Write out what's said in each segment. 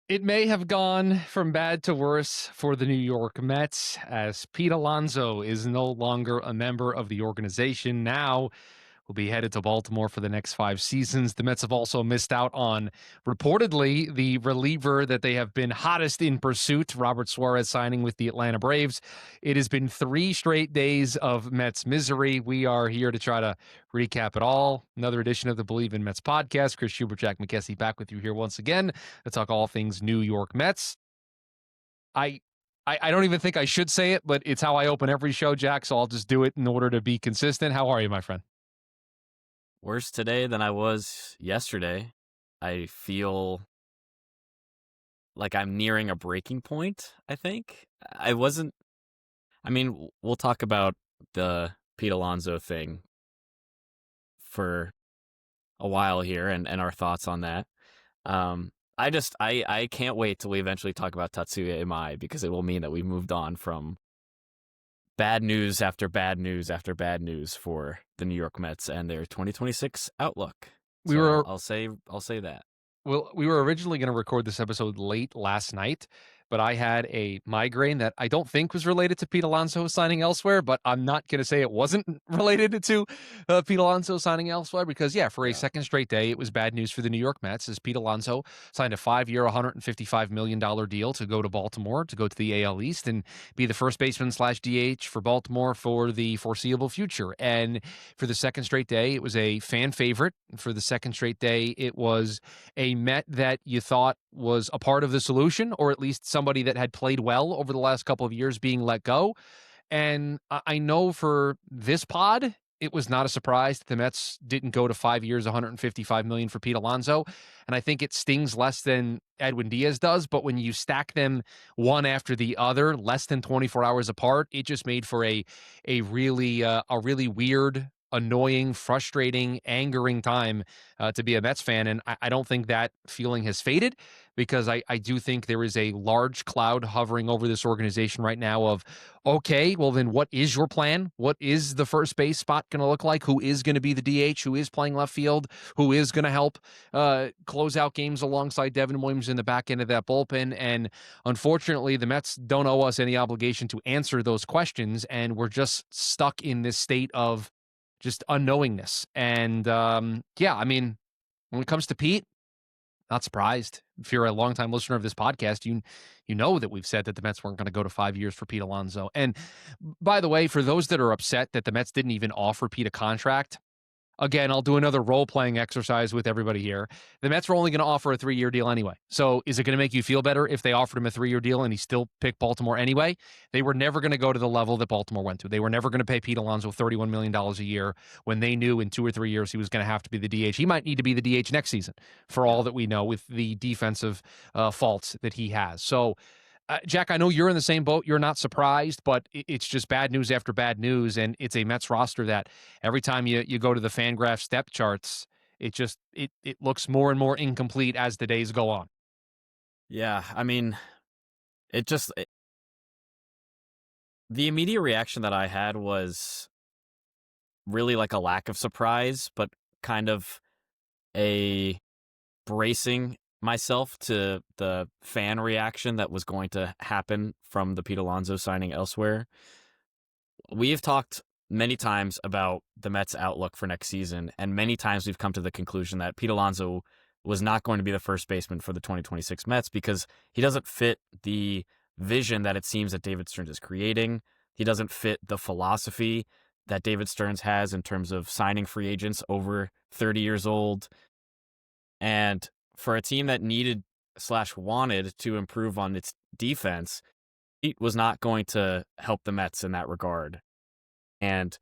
It may have gone from bad to worse for the New York Mets as Pete Alonso is no longer a member of the organization. Now will be headed to Baltimore for the next 5 seasons. The Mets have also missed out on reportedly the reliever that they have been hottest in pursuit, Robert Suarez signing with the Atlanta Braves. It has been 3 straight days of Mets misery. We are here to try to recap it all. Another edition of the Bleav in Mets podcast. Chris Schubert, Jack McKessie back with you here once again to talk all things New York Mets. I I don't even think I should say it, but it's how I open every show, Jack, so I'll just do it in order to be consistent. How are you, my friend? Worse today than I was yesterday. I feel like I'm nearing a breaking point, I think. We'll talk about the Pete Alonso thing for a while here and our thoughts on that. I can't wait till we eventually talk about Tatsuya Imai because it will mean that we've moved on from bad news after bad news after bad news for the New York Mets and their 2026 outlook. We So were I'll say that. Well, we were originally going to record this episode late last night, but I had a migraine that I don't think was related to Pete Alonso signing elsewhere, but I'm not going to say it wasn't related to Pete Alonso signing elsewhere because, yeah, for a Yeah. second straight day, it was bad news for the New York Mets as Pete Alonso signed a 5-year, $155 million deal to go to Baltimore, to go to the AL East and be the first baseman / DH for Baltimore for the foreseeable future. And for the second straight day, it was a fan favorite. For the second straight day, it was a Met that you thought was a part of the solution, or at least somebody that had played well over the last couple of years being let go. And I know for this pod, it was not a surprise that the Mets didn't go to 5 years, $155 million for Pete Alonso. And I think it stings less than Edwin Diaz does. But when you stack them one after the other, less than 24 hours apart, it just made for a really weird, annoying, frustrating, angering time to be a Mets fan. And I don't think that feeling has faded because I do think there is a large cloud hovering over this organization right now of, okay, well then what is your plan? What is the first base spot going to look like? Who is going to be the DH? Who is playing left field? Who is going to help close out games alongside Devin Williams in the back end of that bullpen? And unfortunately, the Mets don't owe us any obligation to answer those questions. And we're just stuck in this state of just unknowingness. And yeah, I mean, when it comes to Pete, not surprised. If you're a longtime listener of this podcast, you know that we've said that the Mets weren't going to go to 5 years for Pete Alonso. And by the way, for those that are upset that the Mets didn't even offer Pete a contract, again, I'll do another role-playing exercise with everybody here. The Mets were only going to offer a 3-year deal anyway. So is it going to make you feel better if they offered him a 3-year deal and he still picked Baltimore anyway? They were never going to go to the level that Baltimore went to. They were never going to pay Pete Alonso $31 million a year when they knew in 2 or 3 years he was going to have to be the DH. He might need to be the DH next season for all that we know with the defensive faults that he has. So Jack, I know you're in the same boat. You're not surprised, but it's just bad news after bad news. And it's a Mets roster that every time you go to the Fangraph step charts, it looks more and more incomplete as the days go on. Yeah, I mean, the immediate reaction that I had was really like a lack of surprise, but kind of a bracing myself to the fan reaction that was going to happen from the Pete Alonso signing elsewhere. We have talked many times about the Mets' outlook for next season, and many times we've come to the conclusion that Pete Alonso was not going to be the first baseman for the 2026 Mets because he doesn't fit the vision that it seems that David Stearns is creating. He doesn't fit the philosophy that David Stearns has in terms of signing free agents over 30 years old. And for a team that needed / wanted to improve on its defense, Pete was not going to help the Mets in that regard. And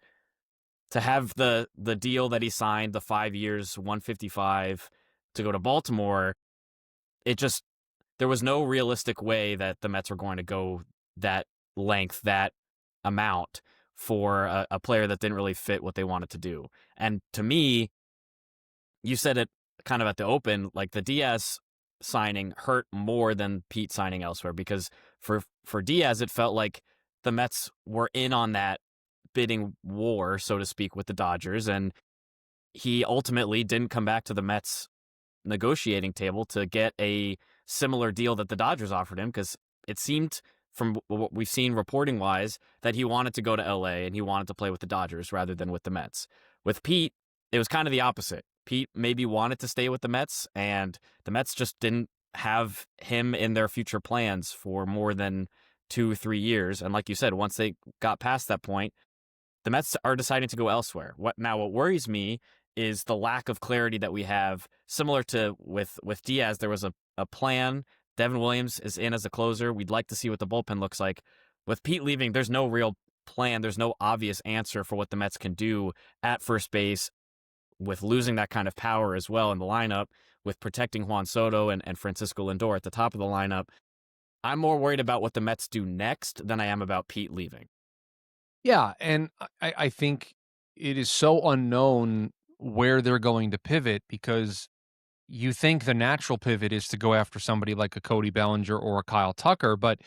to have the deal that he signed, the 5 years, 155 to go to Baltimore, there was no realistic way that the Mets were going to go that length, that amount for a player that didn't really fit what they wanted to do. And to me, you said it kind of at the open, like the Diaz signing hurt more than Pete signing elsewhere because for Diaz, it felt like the Mets were in on that bidding war, so to speak, with the Dodgers. And he ultimately didn't come back to the Mets negotiating table to get a similar deal that the Dodgers offered him because it seemed from what we've seen reporting wise that he wanted to go to LA and he wanted to play with the Dodgers rather than with the Mets. With Pete, it was kind of the opposite. Pete maybe wanted to stay with the Mets, and the Mets just didn't have him in their future plans for more than 2, 3 years. And like you said, once they got past that point, the Mets are deciding to go elsewhere. What worries me is the lack of clarity that we have. Similar to with Diaz, there was a plan. Devin Williams is in as a closer. We'd like to see what the bullpen looks like. With Pete leaving, there's no real plan. There's no obvious answer for what the Mets can do at first base with losing that kind of power as well in the lineup, with protecting Juan Soto and Francisco Lindor at the top of the lineup. I'm more worried about what the Mets do next than I am about Pete leaving. Yeah, and I think it is so unknown where they're going to pivot because you think the natural pivot is to go after somebody like a Cody Bellinger or a Kyle Tucker, but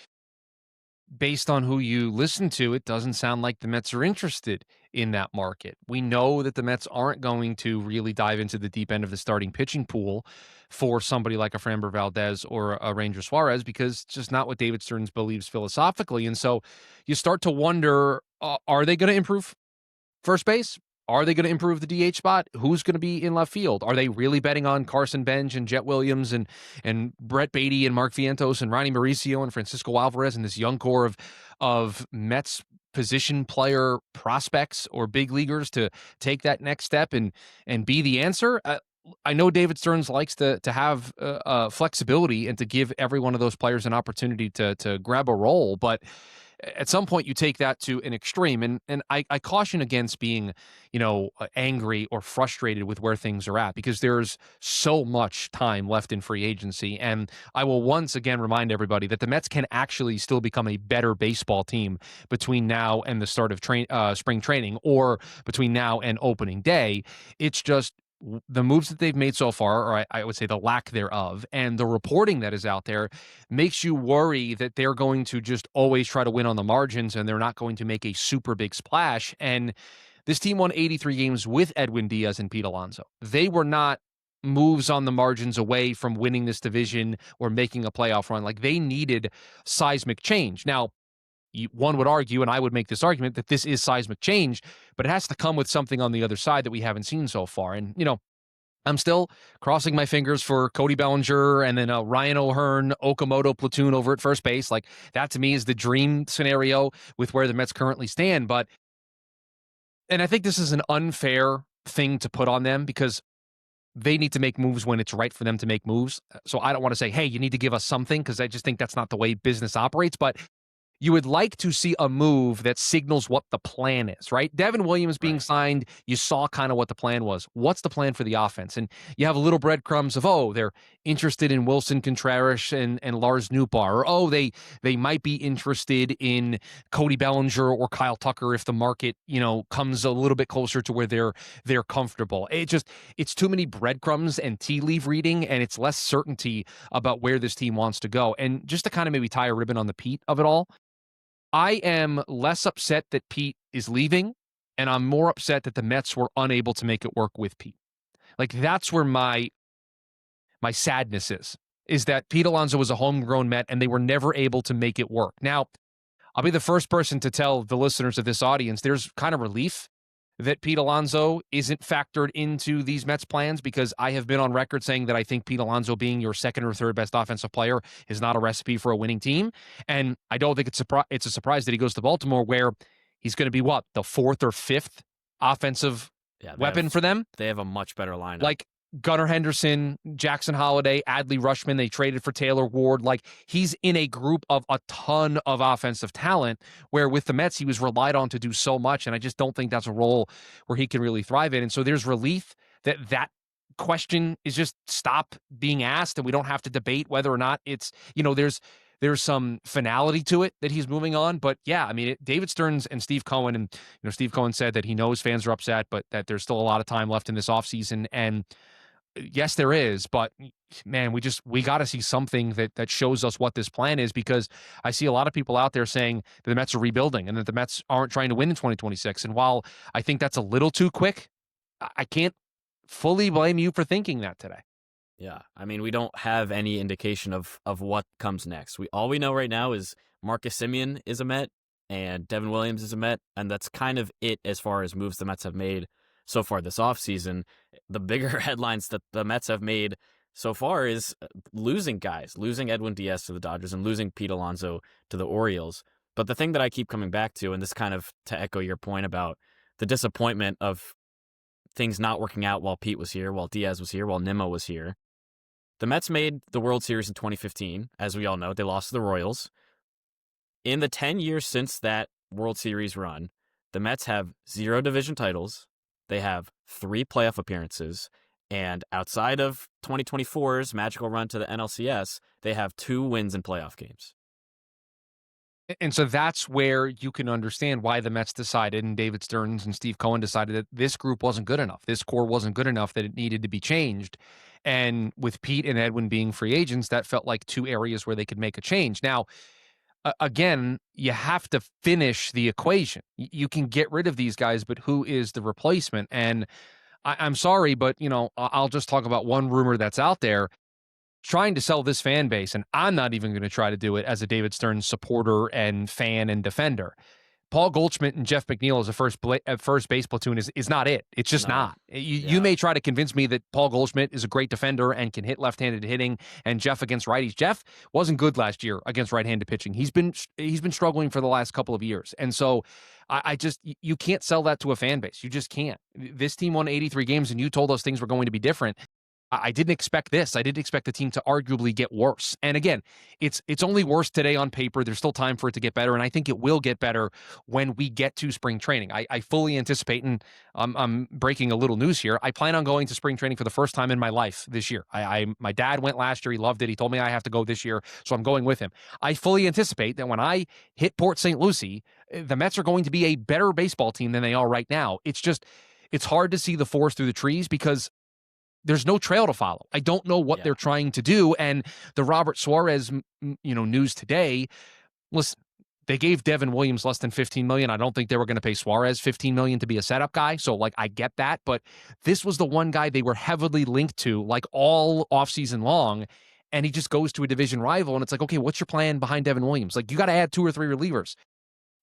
based on who you listen to, it doesn't sound like the Mets are interested in that market. We know that the Mets aren't going to really dive into the deep end of the starting pitching pool for somebody like a Framber Valdez or a Ranger Suarez because it's just not what David Stearns believes philosophically. And so you start to wonder, are they going to improve first base? Are they going to improve the DH spot? Who's going to be in left field? Are they really betting on Carson Bench and Jet Williams and Brett Beatty and Mark Vientos and Ronnie Mauricio and Francisco Alvarez and this young core of Mets position player prospects or big leaguers to take that next step and be the answer? I know David Stearns likes to have flexibility and to give every one of those players an opportunity to grab a role, but at some point you take that to an extreme, and I caution against being angry or frustrated with where things are at because there's so much time left in free agency. And I will once again remind everybody that the Mets can actually still become a better baseball team between now and the start of spring training, or between now and opening day. It's just the moves that they've made so far, or I would say the lack thereof, and the reporting that is out there makes you worry that they're going to just always try to win on the margins and they're not going to make a super big splash. And this team won 83 games with Edwin Diaz and Pete Alonso. They were not moves on the margins away from winning this division or making a playoff run. Like, they needed seismic change. Now, one would argue, and I would make this argument, that this is seismic change, but it has to come with something on the other side that we haven't seen so far. And, I'm still crossing my fingers for Cody Bellinger and then a Ryan O'Hearn, Okamoto platoon over at first base. Like, that to me is the dream scenario with where the Mets currently stand. And I think this is an unfair thing to put on them because they need to make moves when it's right for them to make moves. So I don't want to say, hey, you need to give us something, because I just think that's not the way business operates. But you would like to see a move that signals what the plan is, right? Devin Williams being Right. signed, you saw kind of what the plan was. What's the plan for the offense? And you have little breadcrumbs of, they're interested in Wilson Contreras and Lars Nootbaar, or they might be interested in Cody Bellinger or Kyle Tucker if the market, comes a little bit closer to where they're comfortable. It's too many breadcrumbs and tea leaf reading, and it's less certainty about where this team wants to go. And just to kind of maybe tie a ribbon on the Pete of it all, I am less upset that Pete is leaving, and I'm more upset that the Mets were unable to make it work with Pete. Like, that's where my sadness is that Pete Alonso was a homegrown Met, and they were never able to make it work. Now, I'll be the first person to tell the listeners of this audience there's kind of relief that Pete Alonso isn't factored into these Mets plans, because I have been on record saying that I think Pete Alonso being your second or third best offensive player is not a recipe for a winning team. And I don't think it's a surprise that he goes to Baltimore, where he's going to be the fourth or fifth offensive weapon for them. They have a much better lineup. Like Gunnar Henderson, Jackson Holliday, Adley Rutschman, they traded for Taylor Ward. Like, he's in a group of a ton of offensive talent, where with the Mets, he was relied on to do so much. And I just don't think that's a role where he can really thrive in. And so there's relief that question is just stop being asked, and we don't have to debate whether or not it's, there's some finality to it that he's moving on. But yeah, I mean, David Stearns and Steve Cohen, and Steve Cohen said that he knows fans are upset, but that there's still a lot of time left in this offseason. And yes, there is, but man, we got to see something that shows us what this plan is, because I see a lot of people out there saying that the Mets are rebuilding and that the Mets aren't trying to win in 2026. And while I think that's a little too quick, I can't fully blame you for thinking that today. Yeah, I mean, we don't have any indication of what comes next. All we know right now is Marcus Simeon is a Met and Devin Williams is a Met, and that's kind of it as far as moves the Mets have made so far this offseason. The bigger headlines that the Mets have made so far is losing guys, losing Edwin Diaz to the Dodgers and losing Pete Alonso to the Orioles. But the thing that I keep coming back to, and this kind of to echo your point about the disappointment of things not working out while Pete was here, while Diaz was here, while Nimmo was here, the Mets made the World Series in 2015. As we all know, they lost to the Royals. In the 10 years since that World Series run, the Mets have 0 division titles. They have 3 playoff appearances. And outside of 2024's magical run to the NLCS, they have 2 wins in playoff games. And so that's where you can understand why the Mets decided, and David Stearns and Steve Cohen decided, that this group wasn't good enough. This core wasn't good enough, that it needed to be changed. And with Pete and Edwin being free agents, that felt like 2 areas where they could make a change. Now, again, you have to finish the equation. You can get rid of these guys, but who is the replacement? And I'm sorry, but I'll just talk about one rumor that's out there trying to sell this fan base, and I'm not even going to try to do it as a David Stearns supporter and fan and defender. Paul Goldschmidt and Jeff McNeil as a first base platoon is not it. It's just No. not. You may try to convince me that Paul Goldschmidt is a great defender and can hit left-handed hitting, and Jeff against righties. Jeff wasn't good last year against right-handed pitching. He's been struggling for the last couple of years, and so I just you can't sell that to a fan base. You just can't. This team won 83 games, and you told us things were going to be different. I didn't expect this. I didn't expect the team to arguably get worse. And again, it's only worse today on paper. There's still time for it to get better, and I think it will get better when we get to spring training. I fully anticipate, and I'm breaking a little news here. I plan on going to spring training for the first time in my life this year. My dad went last year. He loved it. He told me I have to go this year, so I'm going with him. I fully anticipate that when I hit Port St. Lucie, the Mets are going to be a better baseball team than they are right now. It's hard to see the forest through the trees because there's no trail to follow. I don't know what they're trying to do. And the Robert Suarez, news today, listen, they gave Devin Williams less than $15 million. I don't think they were going to pay Suarez $15 million to be a setup guy. So I get that, but this was the one guy they were heavily linked to all offseason long. And he just goes to a division rival. And it's like, okay, what's your plan behind Devin Williams? You got to add 2 or 3 relievers.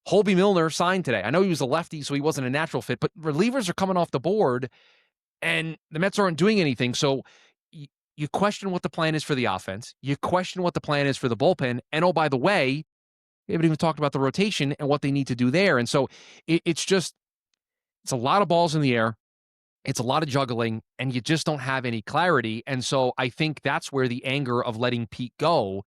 Holby Milner signed today. I know he was a lefty, so he wasn't a natural fit, but relievers are coming off the board. And the Mets aren't doing anything. So you question what the plan is for the offense. You question what the plan is for the bullpen. And oh, by the way, we haven't even talked about the rotation and what they need to do there. And so it's a lot of balls in the air. It's a lot of juggling, and you just don't have any clarity. And so I think that's where the anger of letting Pete go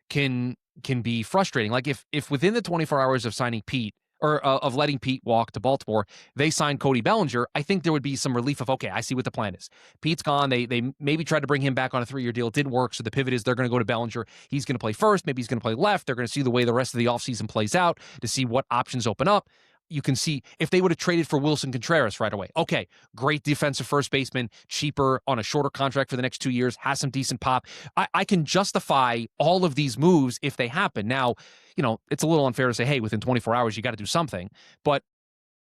can be frustrating. If within the 24 hours of signing Pete, or of letting Pete walk to Baltimore, they signed Cody Bellinger, I think there would be some relief of, okay, I see what the plan is. Pete's gone. They maybe tried to bring him back on a 3-year deal. It didn't work, so the pivot is they're going to go to Bellinger. He's going to play first. Maybe he's going to play left. They're going to see the way the rest of the offseason plays out to see what options open up. You can see if they would have traded for Wilson Contreras right away. Okay, great defensive first baseman, cheaper on a shorter contract for the next 2 years, has some decent pop. I can justify all of these moves if they happen. Now, it's a little unfair to say, hey, within 24 hours, you got to do something. But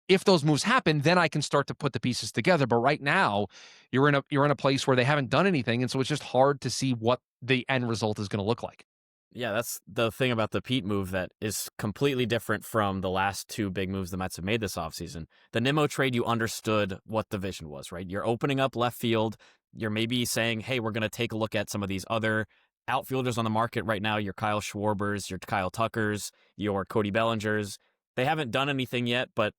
if those moves happen, then I can start to put the pieces together. But right now, you're in a place where they haven't done anything, and so it's just hard to see what the end result is going to look like. Yeah, that's the thing about the Pete move that is completely different from the last 2 big moves the Mets have made this offseason. The Nimmo trade, you understood what the vision was, right? You're opening up left field. You're maybe saying, hey, we're going to take a look at some of these other outfielders on the market right now. Your Kyle Schwarbers, your Kyle Tuckers, your Cody Bellingers. They haven't done anything yet, but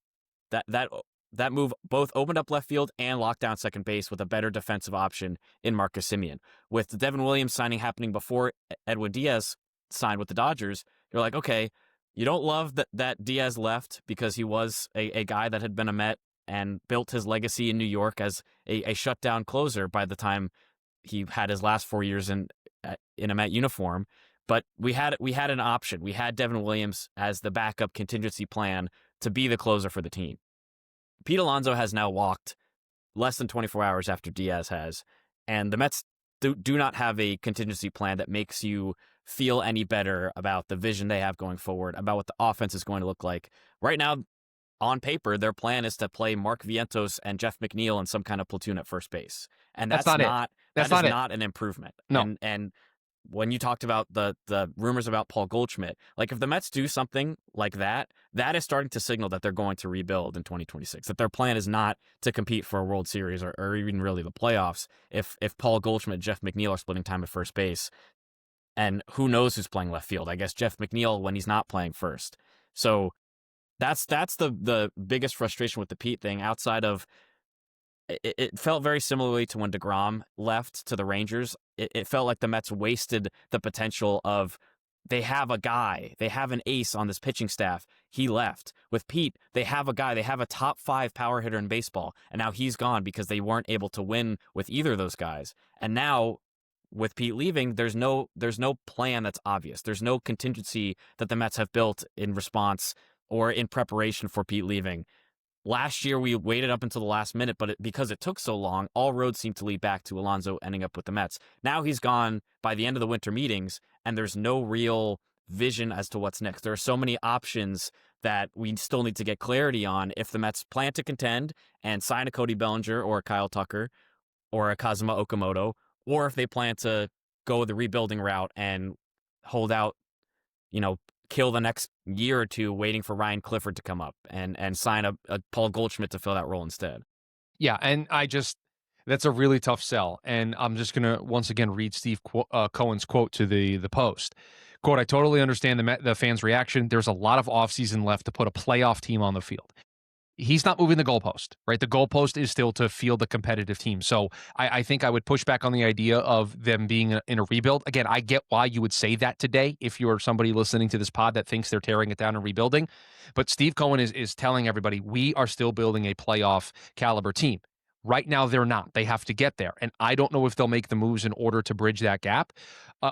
that move both opened up left field and locked down second base with a better defensive option in Marcus Simeon. With the Devin Williams signing happening before Edwin Diaz signed with the Dodgers, you're like, okay, you don't love that Diaz left because he was a guy that had been a Met and built his legacy in New York as a shutdown closer by the time he had his last 4 years in a Met uniform. But we had an option. We had Devin Williams as the backup contingency plan to be the closer for the team. Pete Alonso has now walked less than 24 hours after Diaz has, and the Mets do not have a contingency plan that makes you feel any better about the vision they have going forward, about what the offense is going to look like. Right now, on paper, their plan is to play Mark Vientos and Jeff McNeil in some kind of platoon at first base. And that's not That's That is not it. not an improvement. No. And when you talked about the rumors about Paul Goldschmidt, like if the Mets do something like that, that is starting to signal that they're going to rebuild in 2026. That their plan is not to compete for a World Series or even really the playoffs. If Paul Goldschmidt and Jeff McNeil are splitting time at first base, and who knows who's playing left field? I guess Jeff McNeil when he's not playing first. So that's the biggest frustration with the Pete thing. Outside of it felt very similarly to when DeGrom left to the Rangers. It felt like the Mets wasted the potential of they have a guy, they have an ace on this pitching staff. He left. With Pete, they have a guy, they have a top 5 power hitter in baseball, and now he's gone because they weren't able to win with either of those guys. And now with Pete leaving, there's no plan that's obvious. There's no contingency that the Mets have built in response or in preparation for Pete leaving. Last year, we waited up until the last minute, but because it took so long, all roads seemed to lead back to Alonso ending up with the Mets. Now he's gone by the end of the winter meetings, and there's no real vision as to what's next. There are so many options that we still need to get clarity on if the Mets plan to contend and sign a Cody Bellinger or a Kyle Tucker or a Kazuma Okamoto, or if they plan to go the rebuilding route and hold out, kill the next year or two waiting for Ryan Clifford to come up and sign a Paul Goldschmidt to fill that role instead. Yeah, and that's a really tough sell. And I'm just going to once again read Steve Cohen's quote to the Post. Quote, I totally understand the fans' reaction. There's a lot of offseason left to put a playoff team on the field. He's not moving the goalpost, right? The goalpost is still to field a competitive team. So I think I would push back on the idea of them being in a rebuild. Again, I get why you would say that today if you're somebody listening to this pod that thinks they're tearing it down and rebuilding. But Steve Cohen is telling everybody we are still building a playoff caliber team. Right now, they're not. They have to get there. And I don't know if they'll make the moves in order to bridge that gap.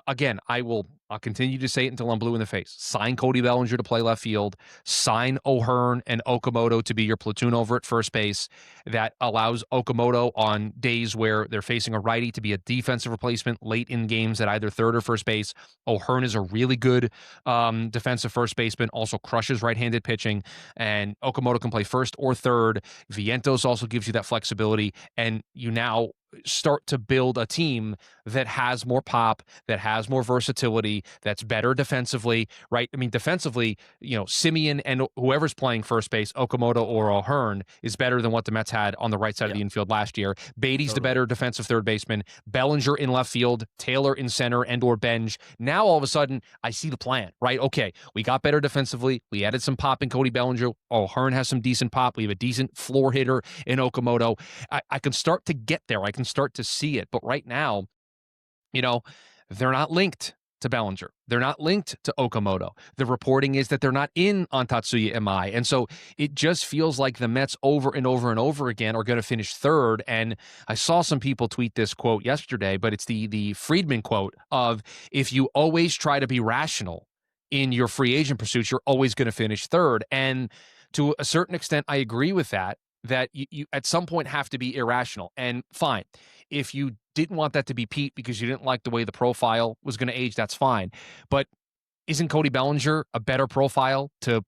Again, I'll continue to say it until I'm blue in the face. Sign Cody Bellinger to play left field. Sign O'Hearn and Okamoto to be your platoon over at first base. That allows Okamoto on days where they're facing a righty to be a defensive replacement late in games at either third or first base. O'Hearn is a really good defensive first baseman, also crushes right-handed pitching, and Okamoto can play first or third. Vientos also gives you that flexibility, and you now start to build a team that has more pop, that has more versatility, that's better defensively, right? I mean, defensively, Simeon and whoever's playing first base, Okamoto or O'Hearn, is better than what the Mets had on the right side of the infield last year. Beatty's the better defensive third baseman. Bellinger in left field, Taylor in center and or Benj. Now, all of a sudden, I see the plan, right? Okay, we got better defensively. We added some pop in Cody Bellinger. O'Hearn has some decent pop. We have a decent floor hitter in Okamoto. I can start to get there. I can start to see it. But right now, they're not linked to Bellinger. They're not linked to Okamoto. The reporting is that they're not in on Tatsuya Imai. And so it just feels like the Mets over and over and over again are going to finish third. And I saw some people tweet this quote yesterday, but it's the Friedman quote of, if you always try to be rational in your free agent pursuit, you're always going to finish third. And to a certain extent, I agree with that you at some point have to be irrational. And fine, if you didn't want that to be Pete because you didn't like the way the profile was going to age, that's fine. But isn't Cody Bellinger a better profile to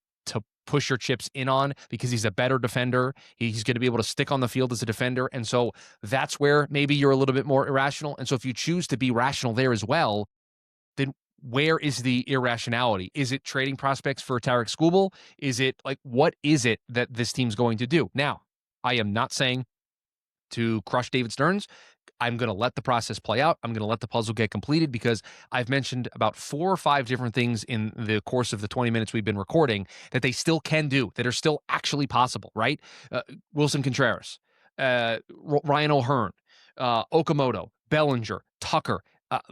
push your chips in on because he's a better defender? He's going to be able to stick on the field as a defender. And so that's where maybe you're a little bit more irrational. And so if you choose to be rational there as well, then where is the irrationality? Is it trading prospects for Tarek Skubal? Is it what is it that this team's going to do? Now, I am not saying to crush David Stearns. I'm going to let the process play out. I'm going to let the puzzle get completed because I've mentioned about 4 or 5 different things in the course of the 20 minutes we've been recording that they still can do, that are still actually possible, right? Wilson Contreras, Ryan O'Hearn, Okamoto, Bellinger, Tucker.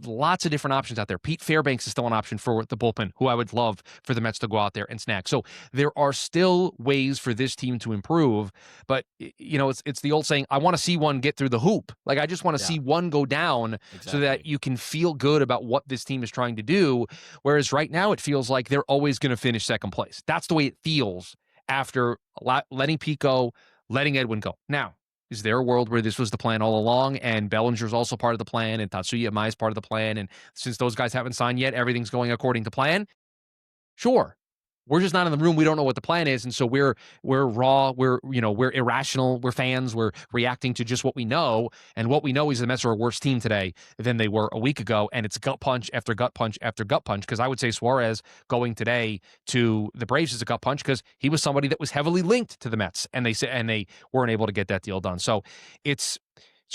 Lots of different options out there. Pete Fairbanks is still an option for the bullpen, who I would love for the Mets to go out there and snag. So there are still ways for this team to improve, but it's the old saying, I want to see one get through the hoop. I just want to see one go down so that you can feel good about what this team is trying to do. Whereas right now it feels like they're always going to finish second place. That's the way it feels after letting Pete go, letting Edwin go. Now, is there a world where this was the plan all along and Bellinger's also part of the plan and Tatsuya Imai is part of the plan, and since those guys haven't signed yet, everything's going according to plan? Sure. we're just not in the room. We don't know what the plan is, and so we're raw. We're irrational. We're fans. We're reacting to just what we know, and what we know is the Mets are a worse team today than they were a week ago, and it's gut punch after gut punch after gut punch. Because I would say Suarez going today to the Braves is a gut punch because he was somebody that was heavily linked to the Mets, and they weren't able to get that deal done. So it's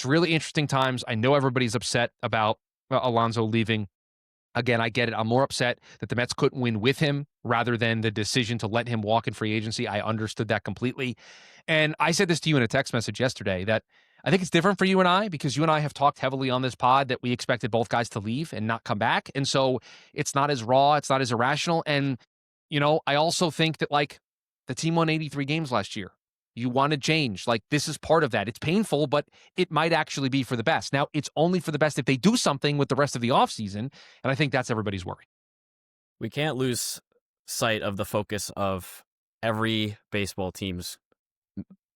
really interesting times. I know everybody's upset about Alonso leaving. Again, I get it. I'm more upset that the Mets couldn't win with him rather than the decision to let him walk in free agency. I understood that completely. And I said this to you in a text message yesterday that I think it's different for you and I because you and I have talked heavily on this pod that we expected both guys to leave and not come back. And so it's not as raw, it's not as irrational. And, I also think that like the team won 83 games last year. You want to change. Like, this is part of that. It's painful, but it might actually be for the best. Now, it's only for the best if they do something with the rest of the offseason, and I think that's everybody's worry. We can't lose sight of the focus of every baseball team's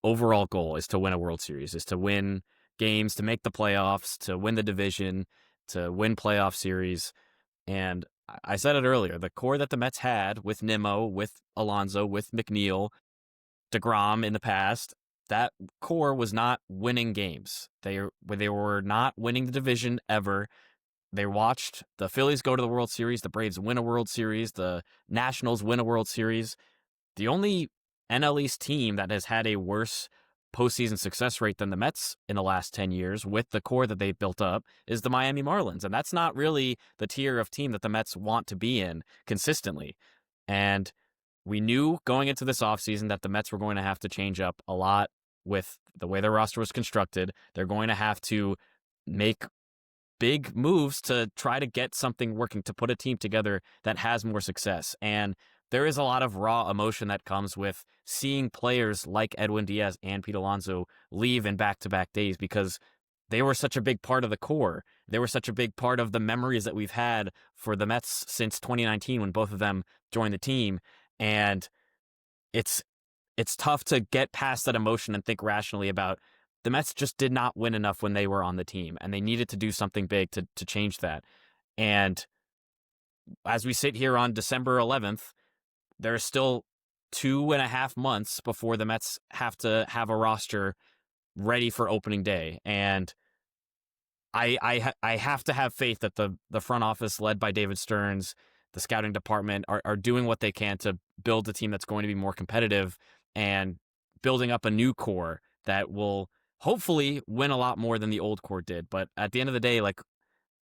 overall goal is to win a World Series, is to win games, to make the playoffs, to win the division, to win playoff series. And I said it earlier, the core that the Mets had with Nimmo, with Alonso, with McNeil, DeGrom in the past, that core was not winning games. They were not winning the division ever. They watched the Phillies go to the World Series, the Braves win a World Series, the Nationals win a World Series. The only NL East team that has had a worse postseason success rate than the Mets in the last 10 years with the core that they've built up is the Miami Marlins. And that's not really the tier of team that the Mets want to be in consistently. And we knew going into this offseason that the Mets were going to have to change up a lot with the way their roster was constructed. They're going to have to make big moves to try to get something working, to put a team together that has more success. And there is a lot of raw emotion that comes with seeing players like Edwin Diaz and Pete Alonso leave in back-to-back days because they were such a big part of the core. They were such a big part of the memories that we've had for the Mets since 2019 when both of them joined the team. And it's tough to get past that emotion and think rationally about the Mets just did not win enough when they were on the team, and they needed to do something big to change that. And as we sit here on December 11th, there's still 2.5 months before the Mets have to have a roster ready for opening day. And I have to have faith that the front office led by David Stearns, the scouting department are doing what they can to build a team that's going to be more competitive and building up a new core that will hopefully win a lot more than the old core did. But at the end of the day, like,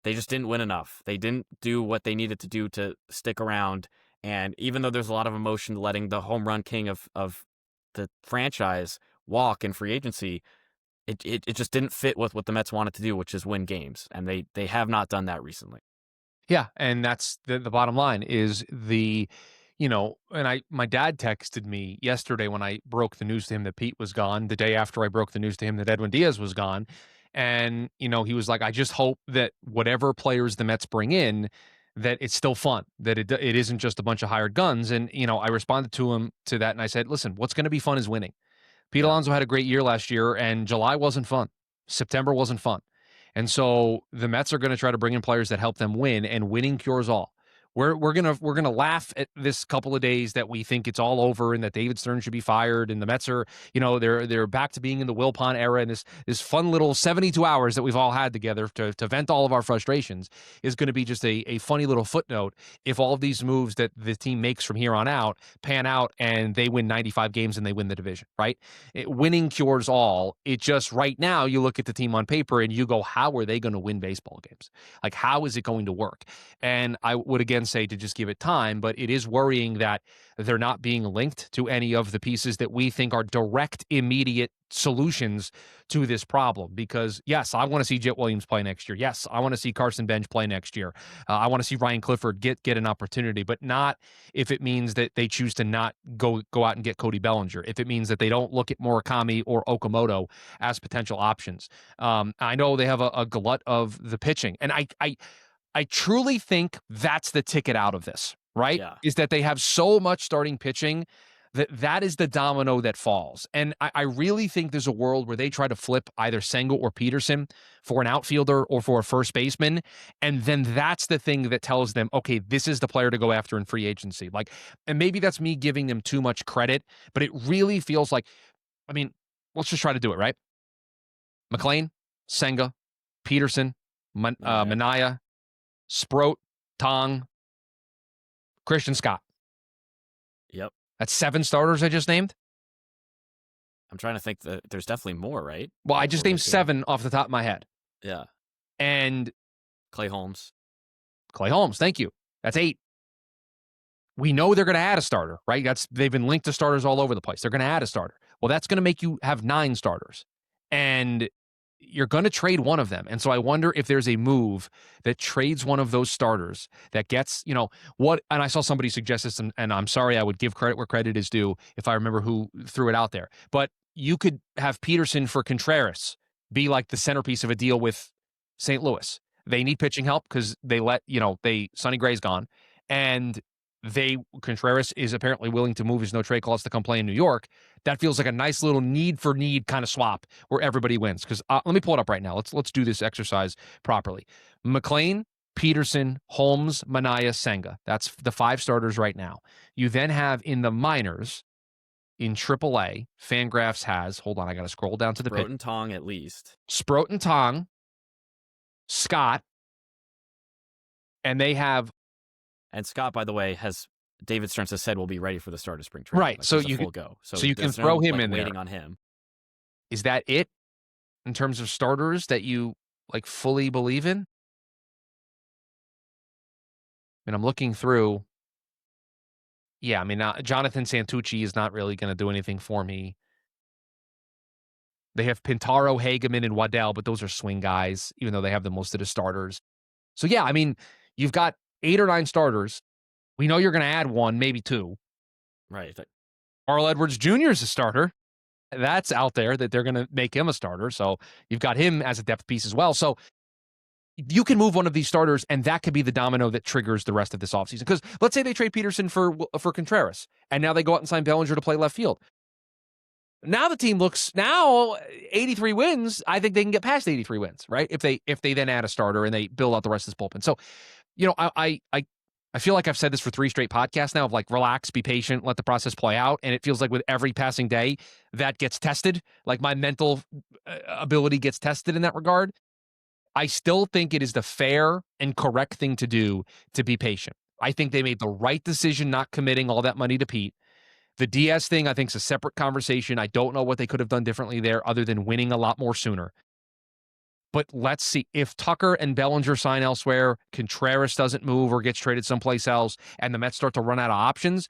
they just didn't win enough. They didn't do what they needed to do to stick around. And even though there's a lot of emotion letting the home run king of the franchise walk in free agency, it just didn't fit with what the Mets wanted to do, which is win games. And they have not done that recently. Yeah, and that's the bottom line is and my dad texted me yesterday when I broke the news to him that Pete was gone, the day after I broke the news to him that Edwin Diaz was gone. And, he was like, I just hope that whatever players the Mets bring in, that it's still fun, that it isn't just a bunch of hired guns. And, I responded to him to that and I said, listen, what's going to be fun is winning. Pete Yeah. Alonso had a great year last year, and July wasn't fun. September wasn't fun. And so the Mets are going to try to bring in players that help them win, and winning cures all. We're gonna laugh at this couple of days that we think it's all over and that David Stern should be fired and the Mets are, they're back to being in the Wilpon era, and this fun little 72 hours that we've all had together to vent all of our frustrations is going to be just a funny little footnote if all of these moves that the team makes from here on out pan out and they win 95 games and they win the division, right? Winning cures all. It just right now you look at the team on paper and you go, how are they going to win baseball games? Like, how is it going to work? And I would again say to just give it time, but it is worrying that they're not being linked to any of the pieces that we think are direct, immediate solutions to this problem. Because yes, I want to see Jet Williams play next year. Yes, I want to see Carson Bench play next year. I want to see Ryan Clifford get an opportunity, but not if it means that they choose to not go out and get Cody Bellinger. If it means that they don't look at Murakami or Okamoto as potential options. I know they have a glut of the pitching, and I truly think that's the ticket out of this, right? Yeah. Is that they have so much starting pitching that is the domino that falls. And I really think there's a world where they try to flip either Senga or Peterson for an outfielder or for a first baseman. And then that's the thing that tells them, okay, this is the player to go after in free agency. Like, and maybe that's me giving them too much credit, but it really feels like, I mean, let's just try to do it, right? McLean, Senga, Peterson, Mania. Mania, Sproat, Tong, Christian Scott. Yep. That's 7 starters I just named. I'm trying to think that there's definitely more, right? Well, I That just we're named missing. 7 off the top of my head. Yeah. And Clay Holmes. Clay Holmes, thank you. That's 8. We know they're going to add a starter, right? They've been linked to starters all over the place. They're going to add a starter. Well, that's going to make you have 9 starters. And you're going to trade one of them. And so I wonder if there's a move that trades one of those starters that gets, what, and I saw somebody suggest this, and I'm sorry, I would give credit where credit is due if I remember who threw it out there. But you could have Peterson for Contreras be like the centerpiece of a deal with St. Louis. They need pitching help because Sonny Gray's gone. And Contreras is apparently willing to move his no trade clause to come play in New York. That feels like a nice little need for need kind of swap where everybody wins. Because let me pull it up right now. Let's do this exercise properly. McLean, Peterson, Holmes, Mania, Senga. That's the 5 starters right now. You then have in the minors, in AAA, Fangraphs has, hold on, I got to scroll down to the pit. Broughton Tong at least. Sproat and Tong, Scott, and they have. And Scott, by the way, David Stearns has said will be ready for the start of spring training. Right, Like, so he's a you full can go. so you can there's throw no, him like, in there. waiting on him. Is that it in terms of starters that you like fully believe in? I mean, I'm looking through. Yeah, I mean, Jonathan Santucci is not really going to do anything for me. They have Pintaro, Hageman, and Waddell, but those are swing guys, even though they have them listed as starters. So, yeah, I mean, you've got 8 or 9 starters. We know you're going to add 1, maybe 2. Right. Carl Edwards Jr. is a starter. That's out there that they're going to make him a starter. So you've got him as a depth piece as well. So you can move one of these starters, and that could be the domino that triggers the rest of this offseason. Because let's say they trade Peterson for Contreras, and now they go out and sign Bellinger to play left field. Now the team looks 83 wins. I think they can get past 83 wins, right? If they then add a starter and they build out the rest of this bullpen. So, I feel like I've said this for 3 straight podcasts now of like, relax, be patient, let the process play out. And it feels like with every passing day that gets tested, like my mental ability gets tested in that regard. I still think it is the fair and correct thing to do to be patient. I think they made the right decision not committing all that money to Pete. The Diaz thing, I think, is a separate conversation. I don't know what they could have done differently there other than winning a lot more sooner. But let's see. If Tucker and Bellinger sign elsewhere, Contreras doesn't move or gets traded someplace else, and the Mets start to run out of options,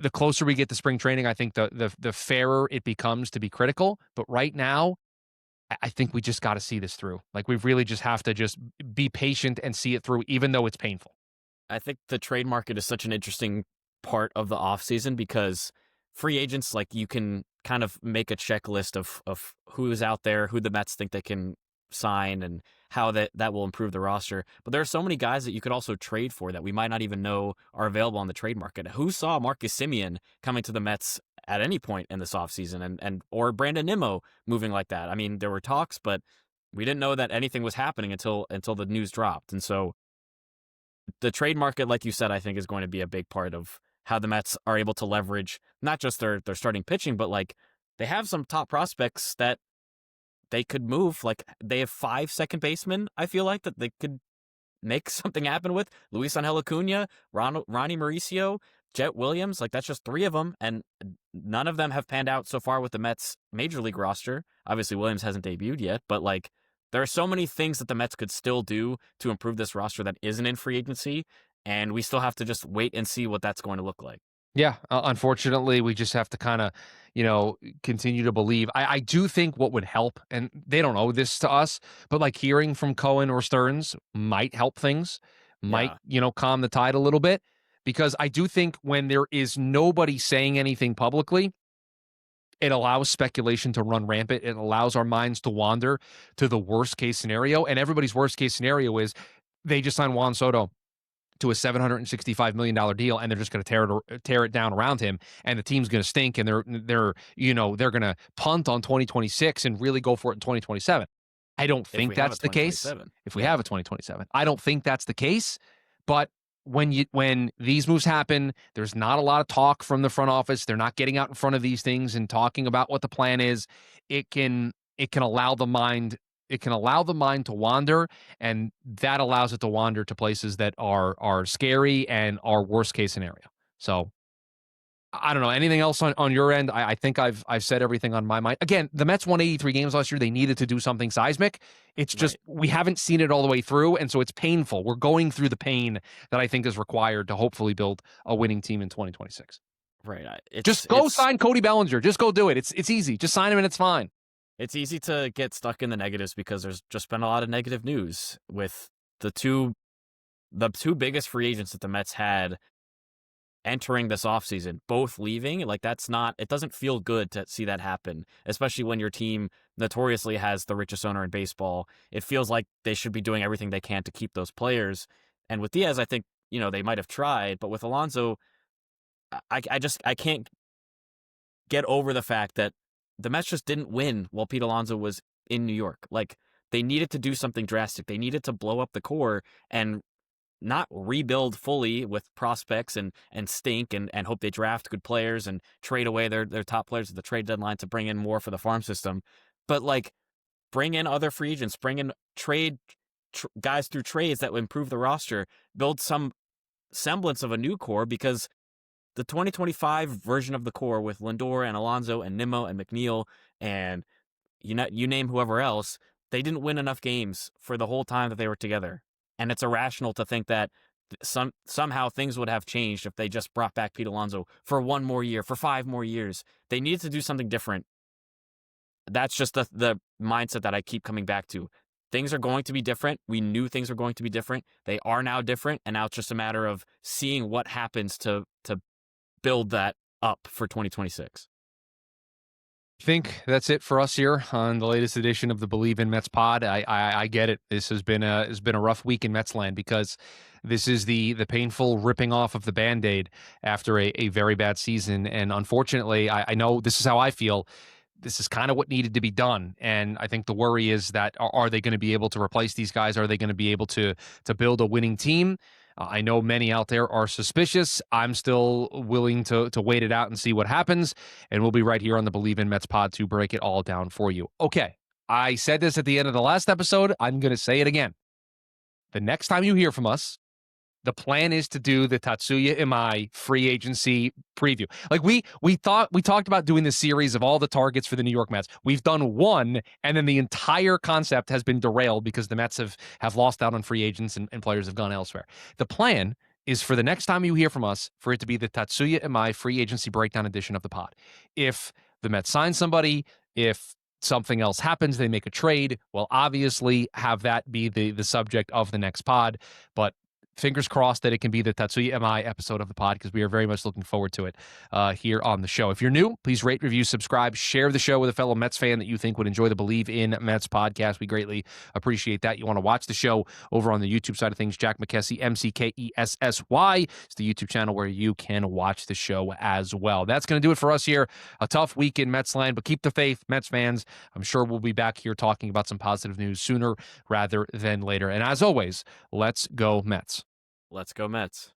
the closer we get to spring training, I think the fairer it becomes to be critical. But right now, I think we just got to see this through. Like, we really just have to just be patient and see it through, even though it's painful. I think the trade market is such an interesting part of the offseason because free agents, like, you can kind of make a checklist of who is out there, who the Mets think they can sign, and how that will improve the roster. But there are so many guys that you could also trade for that we might not even know are available on the trade market. Who saw Marcus Semien coming to the Mets at any point in this offseason and or Brandon Nimmo moving like that? I mean, there were talks, but we didn't know that anything was happening until the news dropped. And so the trade market, like you said, I think is going to be a big part of how the Mets are able to leverage not just their starting pitching, but like they have some top prospects that they could move. Like, they have 5 second basemen, I feel like, that they could make something happen with. Luis Angel Acuna, Ronnie Mauricio, Jet Williams. Like, that's just 3 of them, and none of them have panned out so far with the Mets major league roster. Obviously, Williams hasn't debuted yet, but like, there are so many things that the Mets could still do to improve this roster that isn't in free agency, and we still have to just wait and see what that's going to look like. Yeah, unfortunately, we just have to kind of, continue to believe. I do think what would help, and they don't owe this to us, but like hearing from Cohen or Stearns might help things, might, Yeah. calm the tide a little bit. Because I do think when there is nobody saying anything publicly, it allows speculation to run rampant. It allows our minds to wander to the worst case scenario. And everybody's worst case scenario is they just signed Juan Soto to a $765 million deal, and they're just going to tear it down around him, and the team's going to stink, and they're going to punt on 2026 and really go for it in 2027. I don't If think we have a that's the case. 2027. If we Yeah. have a 2027, I don't think that's the case. But when these moves happen, there's not a lot of talk from the front office. They're not getting out in front of these things and talking about what the plan is. It can allow the mind to wander, and that allows it to wander to places that are scary and are worst case scenario. So I don't know. Anything else on your end? I think I've said everything on my mind. Again, the Mets won 83 games last year. They needed to do something seismic. It's just Right. we haven't seen it all the way through, and so it's painful. We're going through the pain that I think is required to hopefully build a winning team in 2026. Right. Just go sign Cody Bellinger. Just go do it. It's easy. Just sign him and it's fine. It's easy to get stuck in the negatives because there's just been a lot of negative news with the two biggest free agents that the Mets had entering this offseason, both leaving. Like, it doesn't feel good to see that happen, especially when your team notoriously has the richest owner in baseball. It feels like they should be doing everything they can to keep those players. And with Diaz, I think, they might have tried, but with Alonso, I can't get over the fact that the Mets just didn't win while Pete Alonso was in New York. Like, they needed to do something drastic. They needed to blow up the core and not rebuild fully with prospects and stink and hope they draft good players and trade away their top players at the trade deadline to bring in more for the farm system. But, like, bring in other free agents, bring in guys through trades that would improve the roster, build some semblance of a new core, because the 2025 version of the core with Lindor and Alonso and Nimmo and McNeil and you name whoever else, they didn't win enough games for the whole time that they were together. And it's irrational to think that somehow things would have changed if they just brought back Pete Alonso for 1 more year, for 5 more years. They needed to do something different. That's just the mindset that I keep coming back to. Things are going to be different. We knew things were going to be different. They are now different, and now it's just a matter of seeing what happens to build that up for 2026. I think that's it for us here on the latest edition of the Bleav in Mets pod. I get it. This has been a rough week in Mets land because this is the painful ripping off of the Band-Aid after a very bad season. And unfortunately, I know this is how I feel. This is kind of what needed to be done. And I think the worry is that are they going to be able to replace these guys? Are they going to be able to build a winning team? I know many out there are suspicious. I'm still willing to wait it out and see what happens. And we'll be right here on the Bleav in Mets pod to break it all down for you. Okay. I said this at the end of the last episode. I'm going to say it again. The next time you hear from us, the plan is to do the Tatsuya Imai free agency preview. Like we talked about doing this series of all the targets for the New York Mets. We've done one, and then the entire concept has been derailed because the Mets have lost out on free agents and players have gone elsewhere. The plan is for the next time you hear from us, for it to be the Tatsuya Imai free agency breakdown edition of the pod. If the Mets sign somebody, if something else happens, they make a trade, well, obviously have that be the subject of the next pod. But fingers crossed that it can be the Tatsuya Imai episode of the pod because we are very much looking forward to it here on the show. If you're new, please rate, review, subscribe, share the show with a fellow Mets fan that you think would enjoy the Bleav in Mets podcast. We greatly appreciate that. You want to watch the show over on the YouTube side of things, Jack McKessy, McKessy. It's the YouTube channel where you can watch the show as well. That's going to do it for us here. A tough week in Mets land, but keep the faith, Mets fans. I'm sure we'll be back here talking about some positive news sooner rather than later. And as always, let's go Mets. Let's go Mets.